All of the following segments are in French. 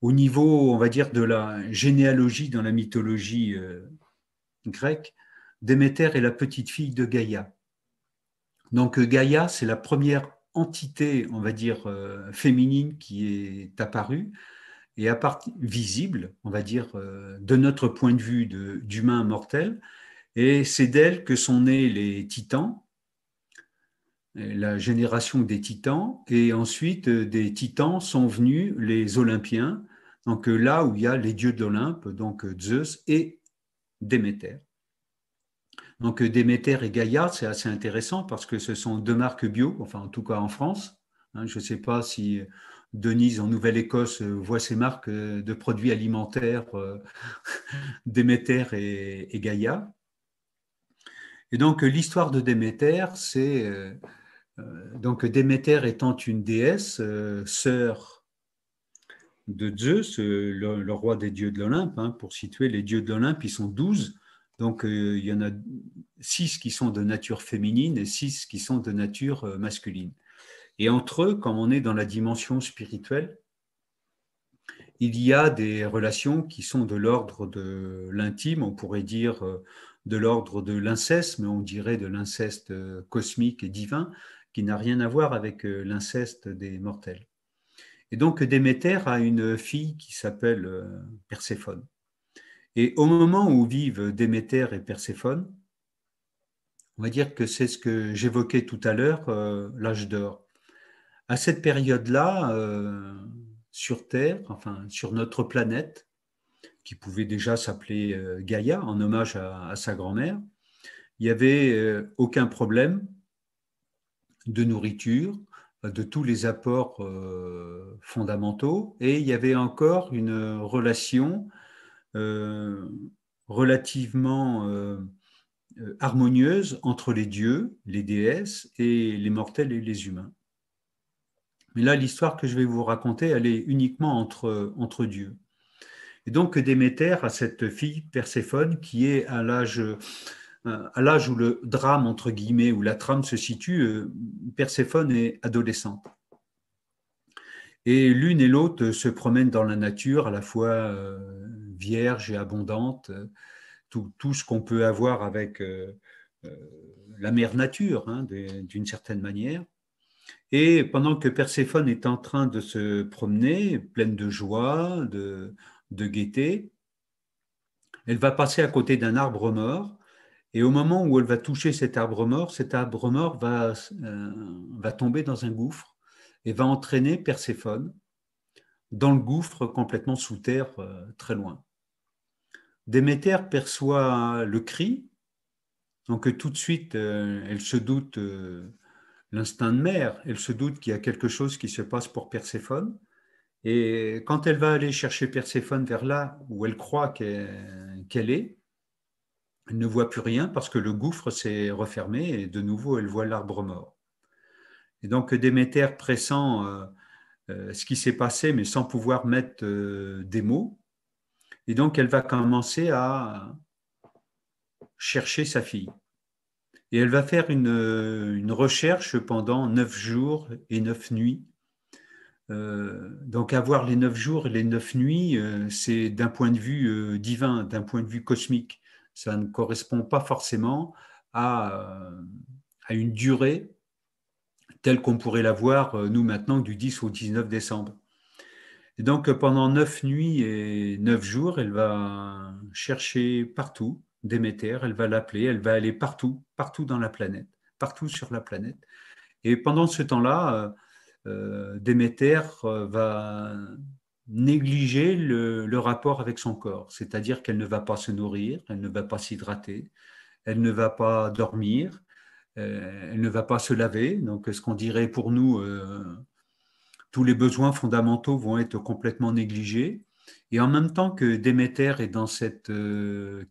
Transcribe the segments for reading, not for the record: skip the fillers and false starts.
au niveau, on va dire, de la généalogie dans la mythologie grecque, Déméter est la petite fille de Gaïa. Donc Gaïa, c'est la première entité, on va dire, féminine qui est apparue et visible, on va dire, de notre point de vue d'humain mortel. Et c'est d'elle que sont nés les titans, la génération des titans, et ensuite des titans sont venus les Olympiens, donc là où il y a les dieux d'Olympe, donc Zeus et Déméter. Donc Déméter et Gaïa, c'est assez intéressant parce que ce sont deux marques bio, enfin en tout cas en France. Hein, je ne sais pas si Denise en Nouvelle-Écosse voit ces marques de produits alimentaires Déméter et Gaïa. Et donc l'histoire de Déméter, c'est donc Déméter étant une déesse, sœur de Zeus, le roi des dieux de l'Olympe. Hein, pour situer les dieux de l'Olympe, ils sont 12. Donc il y en a 6 qui sont de nature féminine et 6 qui sont de nature masculine. Et entre eux, quand on est dans la dimension spirituelle, il y a des relations qui sont de l'ordre de l'intime, on pourrait dire de l'ordre de l'inceste, mais on dirait de l'inceste cosmique et divin, qui n'a rien à voir avec l'inceste des mortels. Et donc Déméter a une fille qui s'appelle Perséphone. Et au moment où vivent Déméter et Perséphone, on va dire que c'est ce que j'évoquais tout à l'heure, l'âge d'or. À cette période-là, sur Terre, enfin sur notre planète, qui pouvait déjà s'appeler Gaïa, en hommage à sa grand-mère, il n'y avait aucun problème de nourriture, de tous les apports fondamentaux, et il y avait encore une relation euh, relativement harmonieuse entre les dieux, les déesses, et les mortels et les humains. Mais là, l'histoire que je vais vous raconter, elle est uniquement entre dieux. Et donc Déméter a cette fille Perséphone qui est à l'âge où le drame, entre guillemets, où la trame se situe, Perséphone est adolescente. Et l'une et l'autre se promènent dans la nature, à la fois vierge et abondante, tout ce qu'on peut avoir avec euh, la mère nature, hein, d'une certaine manière. Et pendant que Perséphone est en train de se promener, pleine de joie, de gaieté, elle va passer à côté d'un arbre mort. Et au moment où elle va toucher cet arbre mort va tomber dans un gouffre et va entraîner Perséphone dans le gouffre complètement sous terre, très loin. Déméter perçoit le cri, donc tout de suite, elle se doute, l'instinct de mère, elle se doute qu'il y a quelque chose qui se passe pour Perséphone. Et quand elle va aller chercher Perséphone vers là où elle croit qu'elle est, elle ne voit plus rien parce que le gouffre s'est refermé et de nouveau elle voit l'arbre mort. Et donc Déméter pressent ce qui s'est passé mais sans pouvoir mettre des mots. Et donc elle va commencer à chercher sa fille. Et elle va faire une recherche pendant 9 jours et 9 nuits. Donc avoir les 9 jours et les 9 nuits, c'est d'un point de vue divin, d'un point de vue cosmique. Ça ne correspond pas forcément à une durée telle qu'on pourrait la voir, nous, maintenant, du 10 au 19 décembre. Et donc, pendant 9 nuits et 9 jours, elle va chercher partout Déméter, elle va l'appeler, elle va aller partout, partout dans la planète, partout sur la planète. Et pendant ce temps-là, Déméter va négliger le rapport avec son corps, c'est-à-dire qu'elle ne va pas se nourrir, elle ne va pas s'hydrater, elle ne va pas dormir, elle ne va pas se laver. Donc, ce qu'on dirait pour nous, tous les besoins fondamentaux vont être complètement négligés. Et en même temps que Déméter est dans cette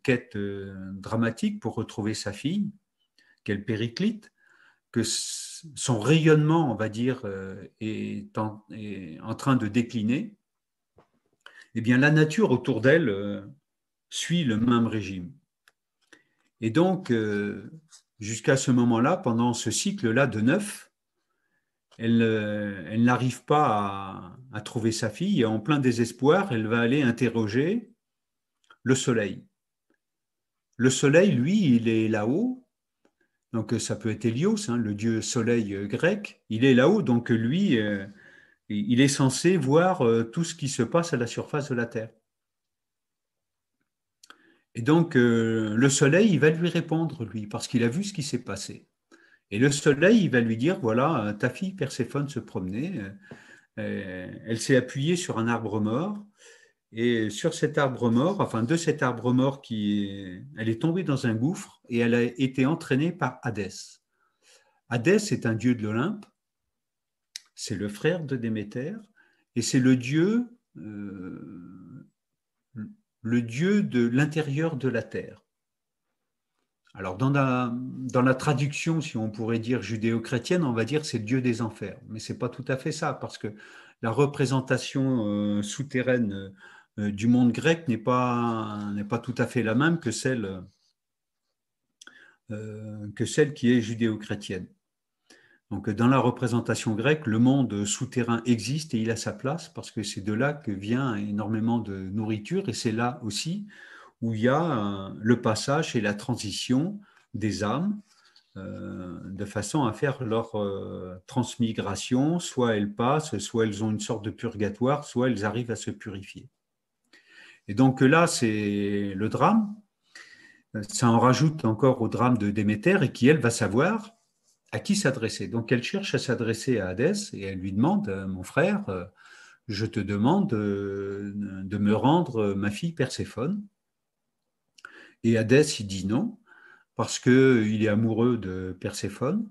quête dramatique pour retrouver sa fille, qu'elle périclite, que son rayonnement, on va dire, est en train de décliner, eh bien la nature autour d'elle suit le même régime. Et donc, jusqu'à ce moment-là, pendant ce cycle-là de 9, elle n'arrive pas à trouver sa fille et en plein désespoir, elle va aller interroger le soleil. Le soleil, lui, il est là-haut, donc ça peut être Hélios, hein, le dieu soleil grec, il est là-haut, donc lui, il est censé voir tout ce qui se passe à la surface de la Terre. Et donc le soleil, il va lui répondre, lui, parce qu'il a vu ce qui s'est passé. Et le soleil, il va lui dire, voilà, ta fille Perséphone se promenait, elle s'est appuyée sur un arbre mort, et sur cet arbre mort, enfin de cet arbre mort, elle est tombée dans un gouffre et elle a été entraînée par Hadès. Hadès est un dieu de l'Olympe, c'est le frère de Déméter, et c'est le dieu de l'intérieur de la terre. Alors, dans la traduction, si on pourrait dire judéo-chrétienne, on va dire c'est le dieu des enfers. Mais ce n'est pas tout à fait ça, parce que la représentation souterraine du monde grec n'est pas tout à fait la même que celle qui est judéo-chrétienne. Donc, dans la représentation grecque, le monde souterrain existe et il a sa place, parce que c'est de là que vient énormément de nourriture, et c'est là aussi où il y a le passage et la transition des âmes de façon à faire leur transmigration. Soit elles passent, soit elles ont une sorte de purgatoire, soit elles arrivent à se purifier. Et donc là, c'est le drame. Ça en rajoute encore au drame de Déméter et qui, elle, va savoir à qui s'adresser. Donc elle cherche à s'adresser à Hadès et elle lui demande, mon frère, je te demande de me rendre ma fille Perséphone. Et Hadès, il dit non, parce qu'il est amoureux de Perséphone,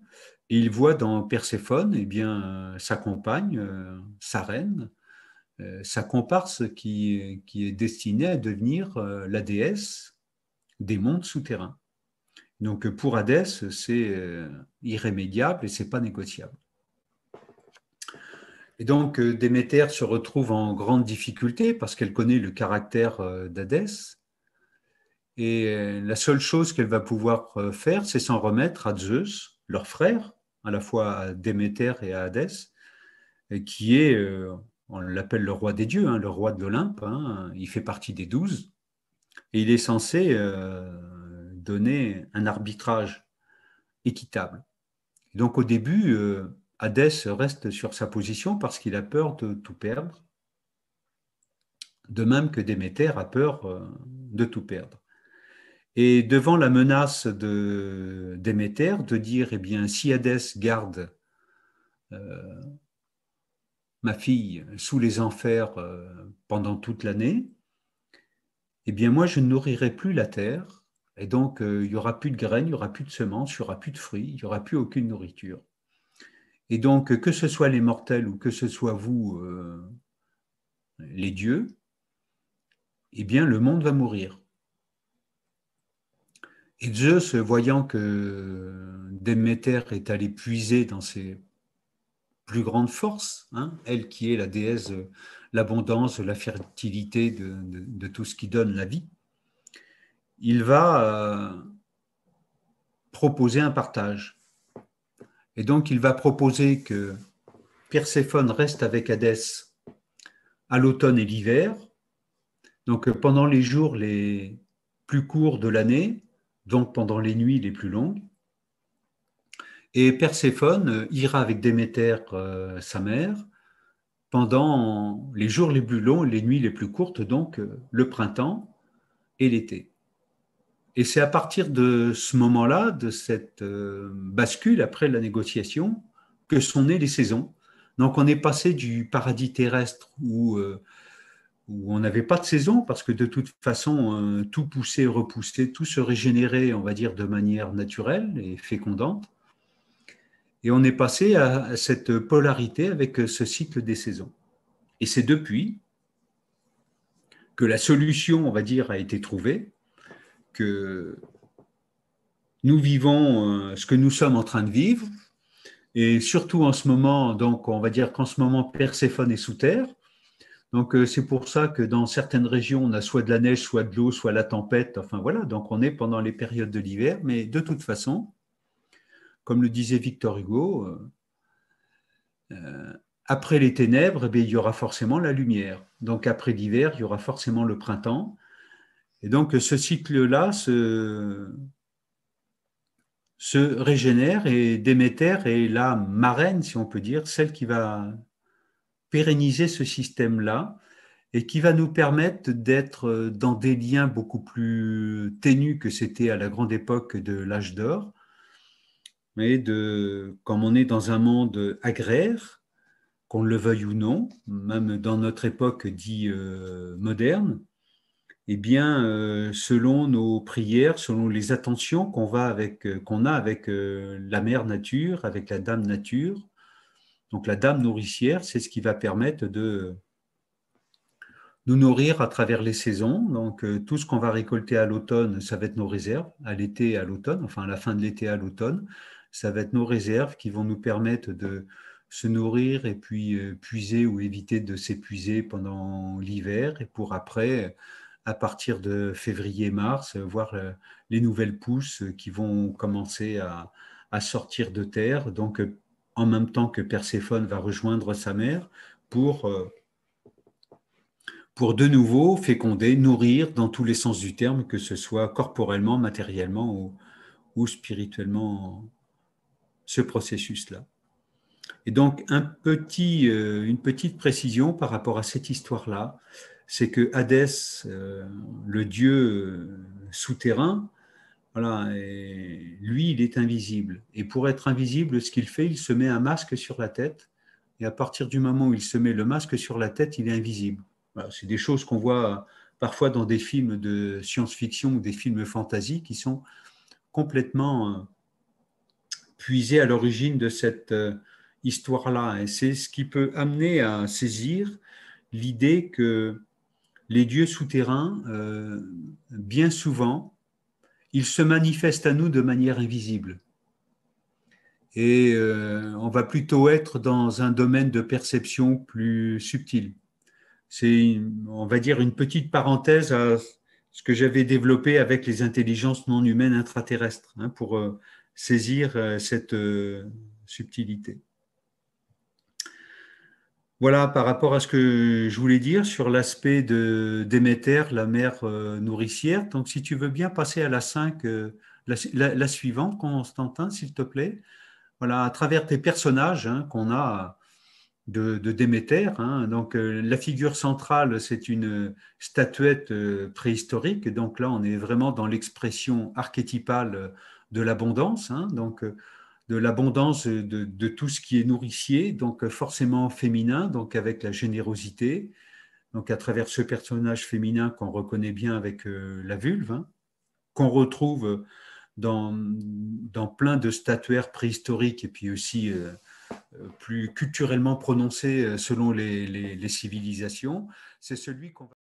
et il voit dans Perséphone eh bien, sa compagne, sa reine, sa comparse qui est destinée à devenir la déesse des mondes souterrains. Donc pour Hadès, c'est irrémédiable et c'est pas négociable. Et donc Déméter se retrouve en grande difficulté parce qu'elle connaît le caractère d'Hadès. Et la seule chose qu'elle va pouvoir faire, c'est s'en remettre à Zeus, leur frère, à la fois à Déméter et à Hadès, qui est, on l'appelle le roi des dieux, hein, le roi de l'Olympe, hein, il fait partie des 12, et il est censé donner un arbitrage équitable. Et donc au début, Hadès reste sur sa position parce qu'il a peur de tout perdre, de même que Déméter a peur de tout perdre. Et devant la menace de Déméter de dire, eh bien, si Hadès garde ma fille sous les enfers pendant toute l'année, eh bien, moi, je ne nourrirai plus la terre. Et donc, il n'y aura plus de graines, il n'y aura plus de semences, il n'y aura plus de fruits, il n'y aura plus aucune nourriture. Et donc, que ce soit les mortels ou que ce soit vous, les dieux, eh bien, le monde va mourir. Et Zeus, voyant que Déméter est allé puiser dans ses plus grande force, hein, elle qui est la déesse de l'abondance, de la fertilité, de tout ce qui donne la vie, il va proposer un partage. Et donc il va proposer que Perséphone reste avec Hadès à l'automne et l'hiver, donc pendant les jours les plus courts de l'année, donc pendant les nuits les plus longues. Et Perséphone ira avec Déméter, sa mère, pendant les jours les plus longs et les nuits les plus courtes, donc le printemps et l'été. Et c'est à partir de ce moment-là, de cette bascule après la négociation, que sont nées les saisons. Donc on est passé du paradis terrestre où on n'avait pas de saison, parce que de toute façon, tout poussait, repoussait, tout se régénérait, on va dire, de manière naturelle et fécondante. Et on est passé à cette polarité avec ce cycle des saisons. Et c'est depuis que la solution, on va dire, a été trouvée, que nous vivons ce que nous sommes en train de vivre, et surtout en ce moment, donc on va dire qu'en ce moment, Perséphone est sous terre. Donc c'est pour ça que dans certaines régions, on a soit de la neige, soit de l'eau, soit la tempête. Enfin voilà, donc on est pendant les périodes de l'hiver, mais de toute façon, comme le disait Victor Hugo, Après les ténèbres, eh bien, il y aura forcément la lumière. Donc après l'hiver, il y aura forcément le printemps. Et donc ce cycle-là se régénère et Déméter est la marraine, si on peut dire, celle qui va pérenniser ce système-là et qui va nous permettre d'être dans des liens beaucoup plus ténus que c'était à la grande époque de l'âge d'or, mais comme on est dans un monde agraire, qu'on le veuille ou non, même dans notre époque dit moderne, eh bien, selon nos prières, selon les attentions qu'on a avec la mère nature, avec la dame nature, donc la dame nourricière, c'est ce qui va permettre de nous nourrir à travers les saisons. Donc, tout ce qu'on va récolter à l'automne, ça va être nos réserves, à l'été et à l'automne, enfin à la fin de l'été à l'automne, ça va être nos réserves qui vont nous permettre de se nourrir et puis puiser ou éviter de s'épuiser pendant l'hiver et pour après, à partir de février-mars, voir les nouvelles pousses qui vont commencer à sortir de terre. Donc, en même temps que Perséphone va rejoindre sa mère pour pour de nouveau féconder, nourrir dans tous les sens du terme, que ce soit corporellement, matériellement ou spirituellement, ce processus-là. Et donc, une petite précision par rapport à cette histoire-là, c'est que Hadès, le dieu souterrain, voilà, et lui, il est invisible. Et pour être invisible, ce qu'il fait, il se met un masque sur la tête. Et à partir du moment où il se met le masque sur la tête, il est invisible. Voilà, c'est des choses qu'on voit parfois dans des films de science-fiction ou des films fantasy qui sont complètement puisés à l'origine de cette histoire-là. Et c'est ce qui peut amener à saisir l'idée que les dieux souterrains, bien souvent, ils se manifestent à nous de manière invisible. Et on va plutôt être dans un domaine de perception plus subtil. C'est, on va dire, une petite parenthèse à ce que j'avais développé avec les intelligences non humaines intraterrestres, hein, pour saisir cette subtilité. Voilà, par rapport à ce que je voulais dire sur l'aspect de Déméter, la mère nourricière. Donc, si tu veux bien passer à la 5, la suivante, Constantin, s'il te plaît. Voilà, à travers tes personnages hein, qu'on a de Déméter. Hein. Donc, la figure centrale, c'est une statuette préhistorique. Donc là, on est vraiment dans l'expression archétypale de l'abondance. Hein. Donc, de l'abondance de tout ce qui est nourricier, donc forcément féminin, donc avec la générosité. Donc, à travers ce personnage féminin qu'on reconnaît bien avec la vulve, hein, qu'on retrouve dans plein de statuaires préhistoriques et puis aussi plus culturellement prononcé selon les civilisations, c'est celui qu'on va